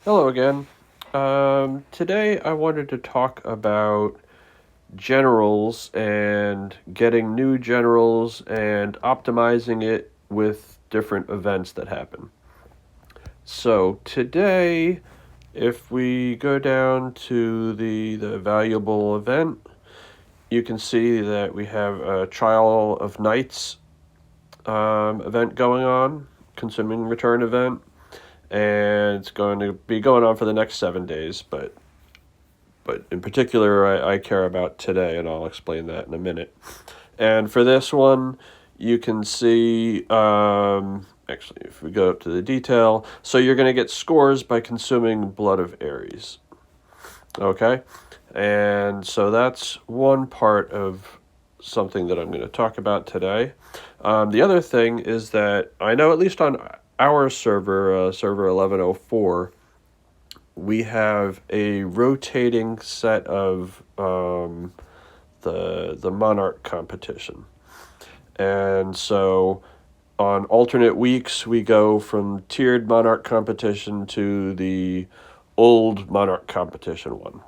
Hello again. Today I wanted to talk about generals and getting new generals and optimizing it with different events that happen. So today, if we go down to the valuable event, you can see that we have a Trial of Knights event going on, consuming return event, and it's going to be going on for the next 7 days, but in particular, I care about today, and I'll explain that in a minute. And for this one, you can see, actually, if we go up to the detail, so you're going to get scores by consuming Blood of Ares. Okay? And so that's one part of something that I'm going to talk about today. The other thing is that I know, at least on our server, server 1104, we have a rotating set of the Monarch competition. And so on alternate weeks, we go from Tiered Monarch Competition to the old Monarch Competition one.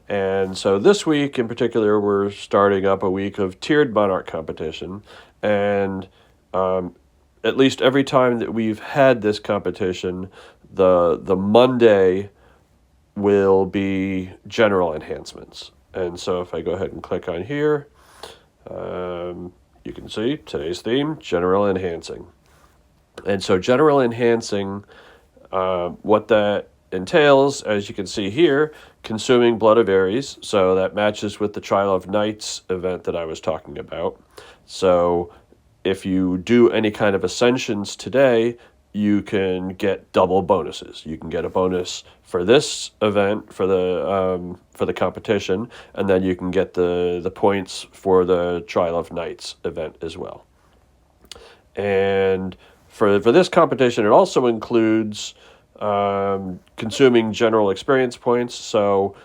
And so this week in particular, we're starting up a week of Tiered Monarch Competition. And at least every time that we've had this competition, the Monday will be general enhancements. And so if I go ahead and click on here, you can see today's theme, general enhancing. And so general enhancing, what that entails, as you can see here, consuming Blood of Ares. So that matches with the Trial of Knights event that I was talking about. So if you do any kind of ascensions today, you can get double bonuses. You can get a bonus for this event, for the competition, and then you can get the points for the Trial of Knights event as well. And for this competition, it also includes consuming general experience points. So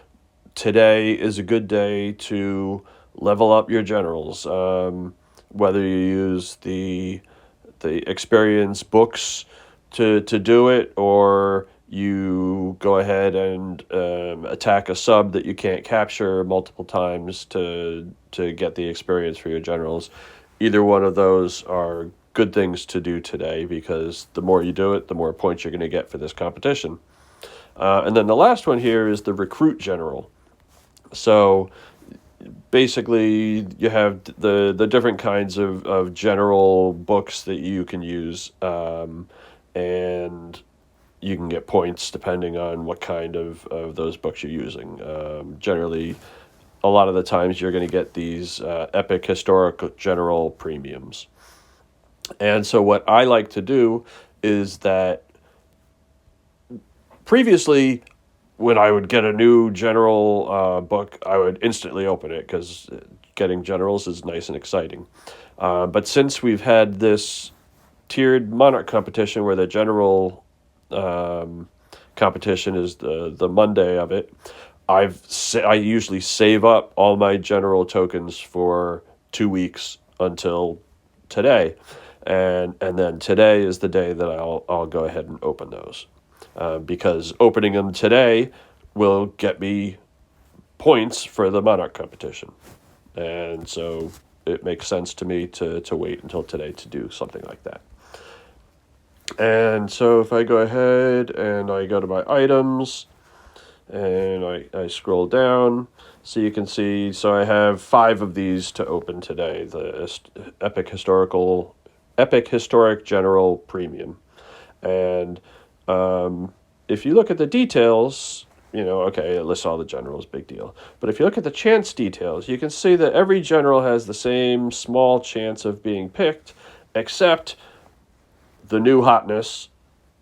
today is a good day to level up your generals. Whether you use the experience books to do it, or you go ahead and attack a sub that you can't capture multiple times to get the experience for your generals. Either one of those are good things to do today, because the more you do it, the more points you're going to get for this competition. And then the last one here is the Recruit General. So basically, you have the different kinds of general books that you can use, and you can get points depending on what kind of those books you're using. Generally, a lot of the times you're going to get these epic historic general premiums. And so what I like to do is that previously, when I would get a new general book, I would instantly open it, because getting generals is nice and exciting. But since we've had this Tiered Monarch competition, where the general competition is the Monday of it, I usually save up all my general tokens for 2 weeks until today, and then today is the day that I'll go ahead and open those. Because opening them today will get me points for the Monarch competition. And so it makes sense to me to wait until today to do something like that. And so if I go ahead and I go to my items, and I scroll down, so you can see, so I have 5 of these to open today, the Epic Historic General Premium. And if you look at the details, okay, it lists all the generals, big deal. But if you look at the chance details, you can see that every general has the same small chance of being picked, except the new hotness.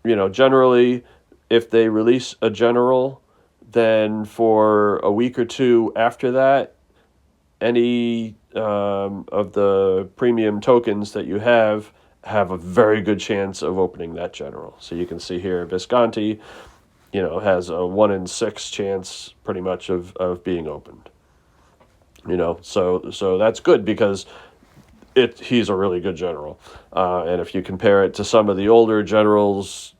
Generally, if they release a general, then for a week or two after that, any of the premium tokens that you have a very good chance of opening that general. So you can see here, Visconti, has a 1 in 6 chance pretty much of being opened. So that's good, because he's a really good general. And if you compare it to some of the older generals,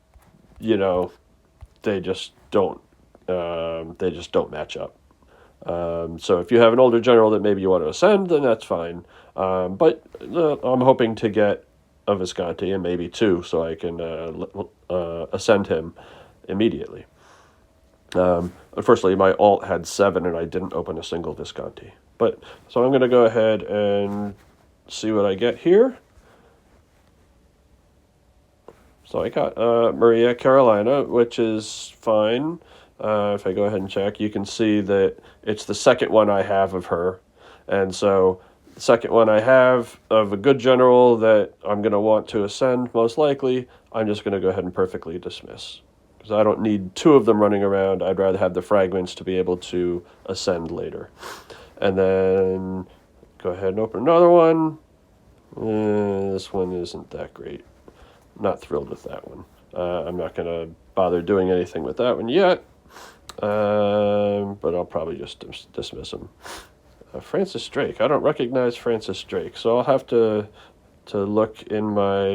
they just don't match up. So if you have an older general that maybe you want to ascend, then that's fine. But I'm hoping to get a Visconti and maybe two, so I can ascend him immediately. Unfortunately, my alt had 7, and I didn't open a single Visconti. But so I'm going to go ahead and see what I get here. So I got Maria Carolina, which is fine. If I go ahead and check, you can see that it's the second one I have of her. And so the second one I have of a good general that I'm going to want to ascend, most likely, I'm just going to go ahead and perfectly dismiss. Because I don't need 2 of them running around. I'd rather have the fragments to be able to ascend later. And then go ahead and open another one. This one isn't that great. Not thrilled with that one. I'm not going to bother doing anything with that one yet. But I'll probably just dismiss him. Francis Drake. I don't recognize Francis Drake, so I'll have to look in my...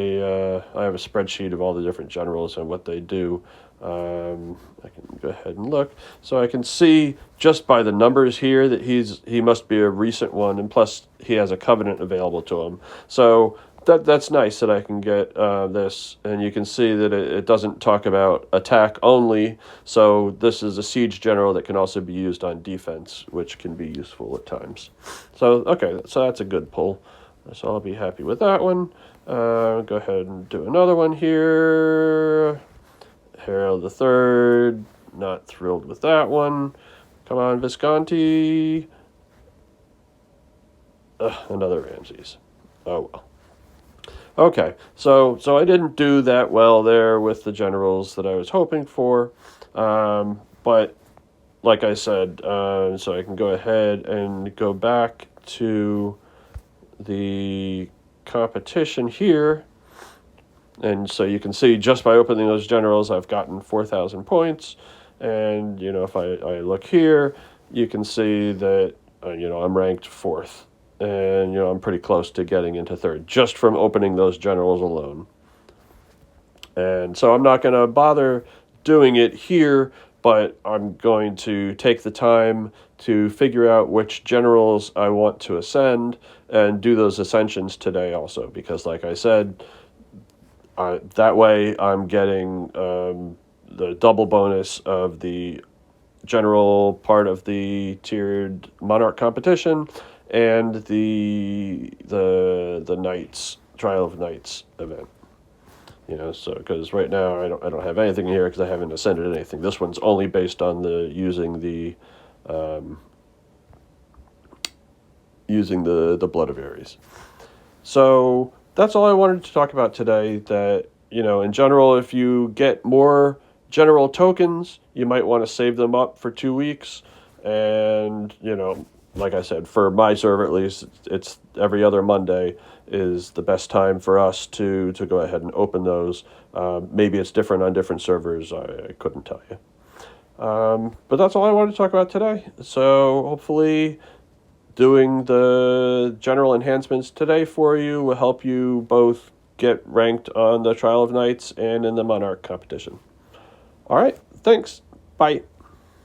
I have a spreadsheet of all the different generals and what they do. I can go ahead and look. So I can see just by the numbers here that he must be a recent one, and plus he has a covenant available to him. So that's nice that I can get this, and you can see that it doesn't talk about attack only, so this is a siege general that can also be used on defense, which can be useful at times. So, okay, so that's a good pull. So I'll be happy with that one. Go ahead and do another one here. Harold III, not thrilled with that one. Come on, Visconti. Another Ramses. Oh, well. Okay, so I didn't do that well there with the generals that I was hoping for, but like I said, so I can go ahead and go back to the competition here, and so you can see just by opening those generals I've gotten 4,000 points, and if I look here, you can see that I'm ranked 4th. And, I'm pretty close to getting into 3rd, just from opening those generals alone. And so I'm not going to bother doing it here, but I'm going to take the time to figure out which generals I want to ascend and do those ascensions today also. Because, like I said, that way I'm getting the double bonus of the general part of the Tiered Monarch Competition, and the Knights, Trial of Knights event. So because right now I don't have anything here because I haven't ascended anything. This one's only based on using the Blood of Ares. So that's all I wanted to talk about today. That in general, if you get more general tokens, you might want to save them up for 2 weeks, and like I said, for my server at least, it's every other Monday is the best time for us to go ahead and open those. Maybe it's different on different servers. I couldn't tell you. But that's all I wanted to talk about today. So hopefully doing the general enhancements today for you will help you both get ranked on the Trial of Knights and in the Monarch competition. All right, thanks. Bye.